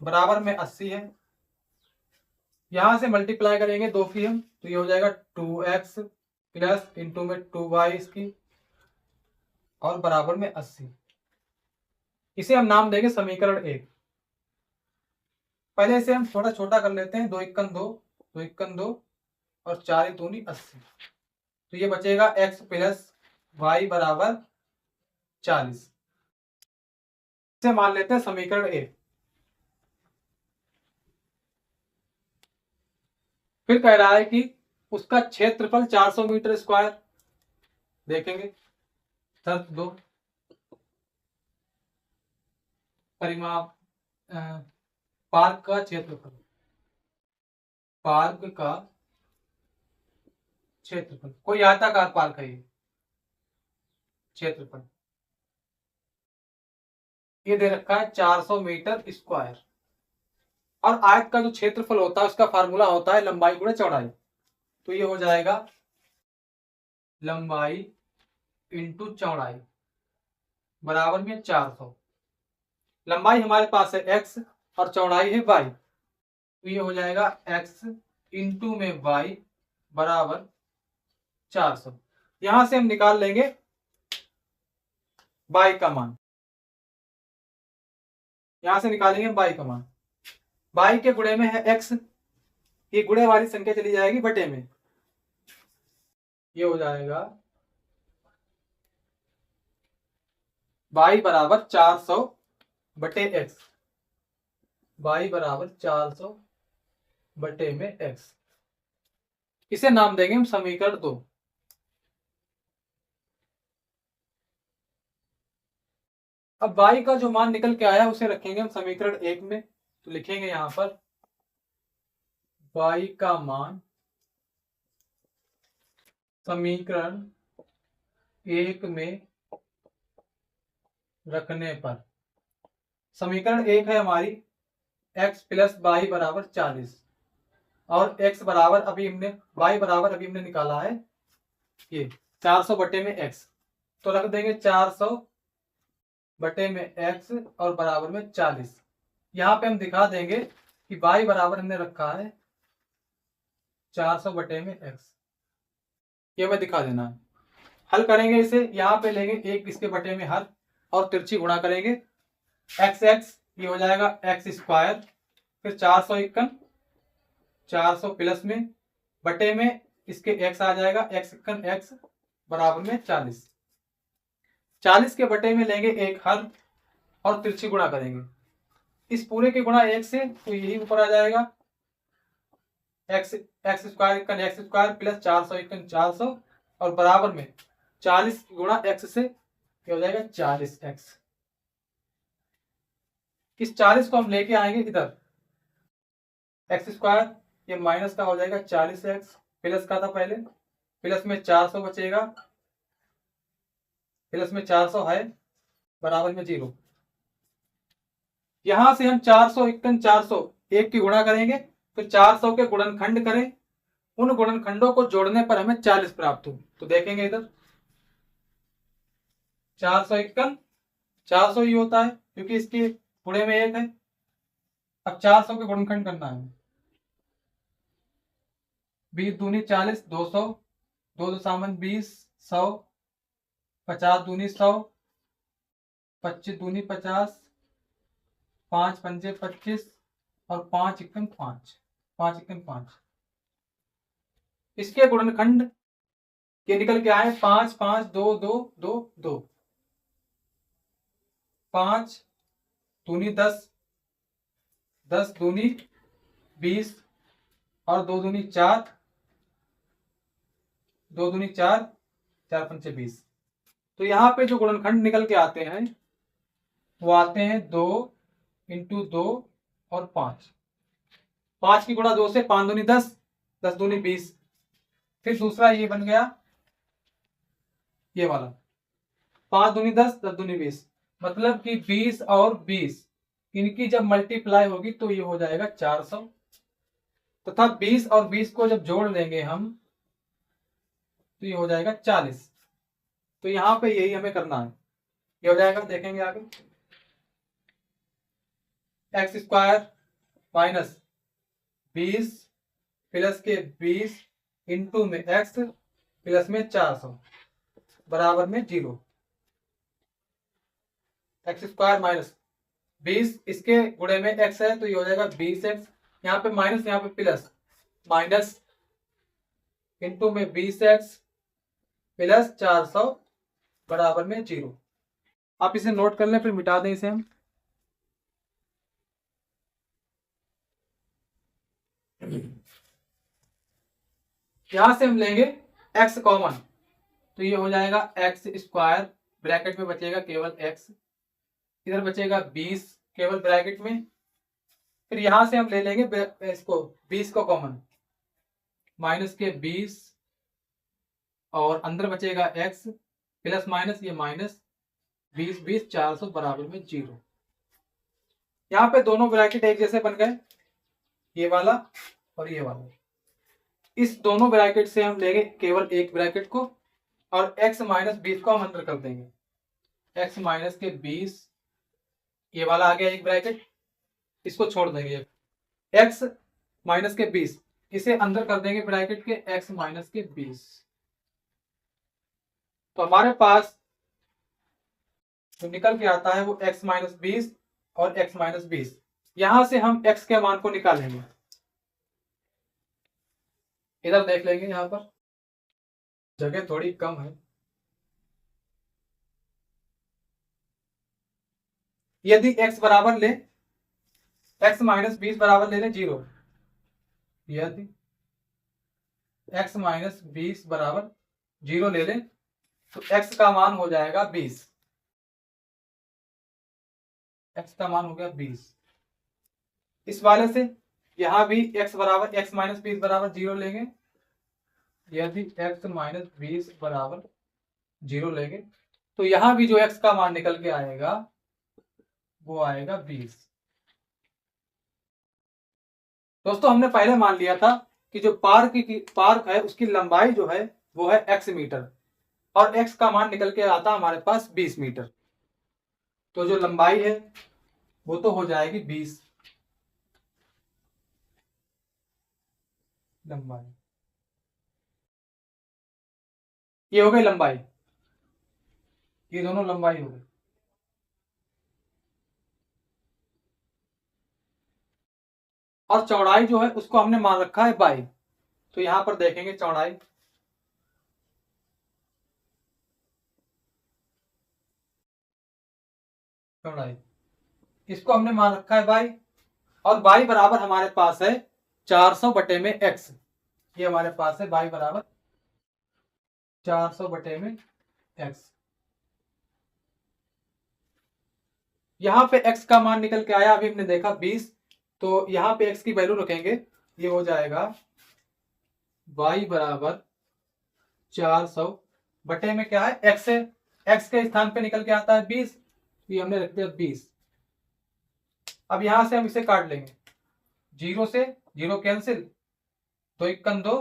बराबर में 80 है। यहां से मल्टीप्लाई करेंगे 2 की हम, तो ये हो जाएगा 2x प्लस इंटू में 2y इसकी और बराबर में 80। इसे हम नाम देंगे समीकरण 1। पहले इसे हम थोड़ा छोटा कर लेते हैं, 2 एकन 2, 2 एकन 2 और 4 दूनी 80। तो ये बचेगा x प्लस वाई बराबर 40। इसे मान लेते हैं समीकरण 1। फिर कह रहा है कि उसका क्षेत्रफल 400 मीटर स्क्वायर। देखेंगे शर्त 2, परिमाप पार्क का क्षेत्रफल, पार्क का क्षेत्रफल, कोई आयताकार पार्क है ये, क्षेत्रफल ये दे रखा है 400 मीटर स्क्वायर। और आयत का जो क्षेत्रफल होता है उसका फार्मूला होता है लंबाई गुणे चौड़ाई। तो ये हो जाएगा लंबाई इंटू चौड़ाई बराबर में 400। लंबाई हमारे पास है x और चौड़ाई है y, तो ये हो जाएगा x इंटू में y बराबर 400। यहां से हम निकाल लेंगे y का मान, यहां से निकालेंगे y का मान। y के गुणे में है x, ये गुणे वाली संख्या चली जाएगी बटे में, ये हो जाएगा y बराबर 400 बटे x, y बराबर 400 बटे में x। इसे नाम देंगे हम समीकरण 2। अब y का जो मान निकल के आया उसे रखेंगे हम समीकरण 1 में। तो लिखेंगे यहां पर y का मान समीकरण 1 में रखने पर, समीकरण 1 है हमारी x प्लस वाई बराबर 40 और x बराबर अभी हमने y बराबर अभी हमने निकाला है ये 400 बटे में x। तो रख देंगे 400 बटे में x और बराबर में 40। यहाँ पे हम दिखा देंगे कि y बराबर हमने रखा है 400 बटे में x, ये हमें दिखा देना है। हल करेंगे इसे, यहाँ पे लेंगे 1 इसके बटे में हर और तिरछी गुणा करेंगे x x, ये हो जाएगा x स्क्वायर, फिर 400 एकन 400 प्लस में बटे में इसके x आ जाएगा x एकन x बराबर में 40। 40 के बटे में लेंगे 1 हर और तिरछी गुणा करेंगे इस पूरे के गुणा 1 से, तो यही ऊपर आ जाएगा x स्क्वायर एकन x स्क्वायर प्लस 400 एकन 400 और बराबर में 40 गुणा x से, ये हो जाएगा 40x। इस 40 को हम लेके आएंगे इधर, x स्क्वायर ये माइनस का हो जाएगा 40x, प्लस का था पहले, प्लस में 400 बचेगा, प्लस में 400 है बराबर में 0। यहां से हम 400 एकन 400 एक की गुणा करेंगे, फिर 400 के गुणनखंड करें, उन गुणनखंडों को जोड़ने पर हमें 40 प्राप्त हो। तो देखेंगे इधर 400 एकन 400 ही होता है क्योंकि इसके गुणे में 1 है। अब 400 के गुणनखंड करना है, 20 दूनी 40, 200, 2 दो सामन 20, 100, 50 दूनी 100, 25 दूनी 50, 5 पंजे 25 और 5 एकम 5, 5 एकम 5। इसके गुणनखंड ये निकल के आए 5 5 2 2 2 2। 5 दूनी 10, 10 दूनी 20 और 2 दूनी 4, 2 दूनी 4, 4 पंचे 20। तो यहाँ पे जो गुणनखंड निकल के आते हैं वो आते हैं 2 इंटू 2 और 5। 5 की गुणा 2 से 5 दूनी 10, 10 दूनी 20। फिर दूसरा ये बन गया ये वाला 5 दूनी 10, 10 दूनी 20। मतलब कि 20 और 20 इनकी जब मल्टीप्लाई होगी तो ये हो जाएगा 400 तथा 20 और 20 को जब जोड़ लेंगे हम तो ये हो जाएगा 40। तो यहाँ पे यही हमें करना है। ये हो जाएगा, देखेंगे आगे, एक्स स्क्वायर माइनस 20 प्लस के 20 इंटू में एक्स प्लस में 400 बराबर में 0। एक्स स्क्वायर माइनस 20 इसके गुणे में एक्स है तो ये हो जाएगा 20x, यहाँ पे माइनस यहाँ पे प्लस, माइनस इंटू में 20x प्लस 400 बराबर में 0। आप इसे नोट कर लें, फिर मिटा दें इसे हम। यहां से हम लेंगे x कॉमन तो ये हो जाएगा एक्स स्क्वायर, ब्रैकेट में बचेगा केवल x, इधर बचेगा 20 केवल ब्रैकेट में। फिर यहां से हम ले लेंगे इसको 20 को कॉमन, माइनस के 20 और अंदर बचेगा x प्लस माइनस ये माइनस 20 20 400 बराबर में 0। यहाँ पे दोनों ब्रैकेट एक जैसे बन गए, ये वाला और ये वाला। इस दोनों ब्रैकेट से हम लेंगे केवल एक ब्रैकेट को और x माइनस 20 को हम अंदर कर देंगे। x माइनस के 20 ये वाला आ गया एक ब्रैकेट, इसको छोड़ देंगे। x माइनस के 20 इसे अंदर कर देंगे ब्रैकेट के x माइनस के 20। तो हमारे पास जो निकल के आता है वो x माइनस 20 और x माइनस 20। यहां से हम x के मान को निकालेंगे, इधर देख लेंगे, यहां पर जगह थोड़ी कम है। यदि x बराबर ले, x माइनस 20 बराबर ले लें 0, यदि x माइनस 20 बराबर 0 ले लें तो x का मान हो जाएगा 20। x का मान हो गया 20। इस वाले से यहां भी x बराबर x माइनस 20 बराबर 0 लेंगे, यदि x माइनस 20 बराबर 0 लेंगे तो यहां भी जो x का मान निकल के आएगा वो आएगा 20। दोस्तों हमने पहले मान लिया था कि जो पार्क है उसकी लंबाई जो है वो है x मीटर और x का मान निकल के आता हमारे पास 20 मीटर। तो जो लंबाई है वो तो हो जाएगी 20 लंबाई। ये हो गई लंबाई, ये दोनों लंबाई हो गई। और चौड़ाई जो है उसको हमने मान रखा है 22। तो यहां पर देखेंगे चौड़ाई, इसको हमने मान रखा है 22 और 22 बराबर हमारे पास है 400 बटे में x। ये हमारे पास है 22 बराबर 400 बटे में x। यहां पे x का मान निकल के आया, अभी हमने देखा 20, तो यहां पे x की वैल्यू रखेंगे, ये हो जाएगा y बराबर 400 बटे में क्या है x है, x के स्थान पे निकल के आता है 20, ये हमने रख दिया 20। अब यहां से हम इसे काट लेंगे, 0 से 0 कैंसिल, 2 1 2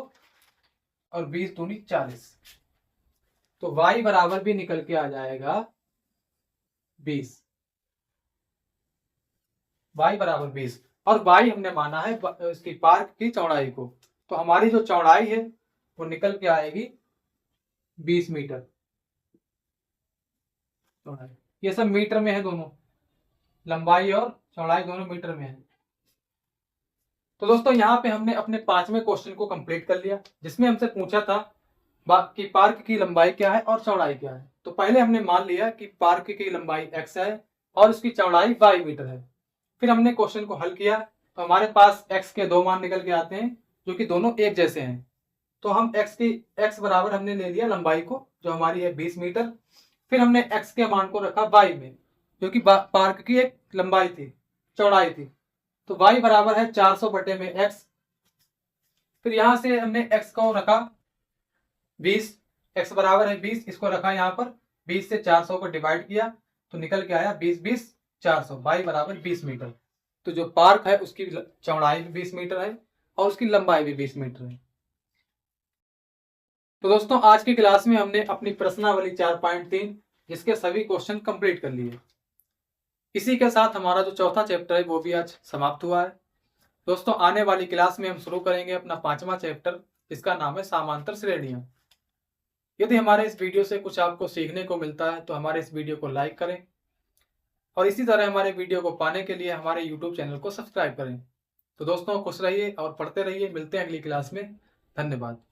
और 20 दूनी 40। तो y बराबर भी निकल के आ जाएगा 20, y बराबर 20। और y हमने माना है इसकी पार्क की चौड़ाई को, तो हमारी जो चौड़ाई है वो निकल के आएगी 20 मीटर चौड़ाई। ये सब मीटर में है, दोनों लंबाई और चौड़ाई दोनों मीटर में है। तो दोस्तों यहाँ पे हमने अपने 5वें क्वेश्चन को कंप्लीट कर लिया, जिसमें हमसे पूछा था कि पार्क की लंबाई क्या है और चौड़ाई क्या है। तो पहले हमने मान लिया कि पार्क की लंबाई x है और उसकी चौड़ाई y मीटर है। फिर हमने क्वेश्चन को हल किया तो हमारे पास x के दो मान निकल के आते हैं जो कि दोनों एक जैसे हैं। तो हम x बराबर हमने ले लिया लंबाई को जो हमारी है 20 मीटर। फिर हमने x के मान को रखा y में जो कि पार्क की एक लंबाई थी, चौड़ाई थी। तो y बराबर है 400 बटे में x। फिर यहां से हमने x को रखा 20, x बराबर है 20, इसको रखा यहाँ पर 20 से 400 को डिवाइड किया तो निकल के आया 20 20 400, y बराबर 20 मीटर। तो जो पार्क है उसकी चौड़ाई भी 20 मीटर है और उसकी लंबाई भी 20 मीटर है। तो दोस्तों आज की क्लास में हमने अपनी प्रश्नावली 4.3 जिसके सभी क्वेश्चन कंप्लीट कर लिए। इसी के साथ हमारा जो चौथा चैप्टर है वो भी आज समाप्त हुआ है। दोस्तों आने वाली क्लास में हम शुरू करेंगे अपना 5वां चैप्टर जिसका नाम है समांतर श्रेणियां। यदि हमारे इस वीडियो से कुछ आपको सीखने को मिलता है तो हमारे इस वीडियो को लाइक करें और इसी तरह हमारे वीडियो को पाने के लिए हमारे यूट्यूब चैनल को सब्सक्राइब करें। तो दोस्तों खुश रहिए और पढ़ते रहिए। मिलते हैं अगली क्लास में। धन्यवाद।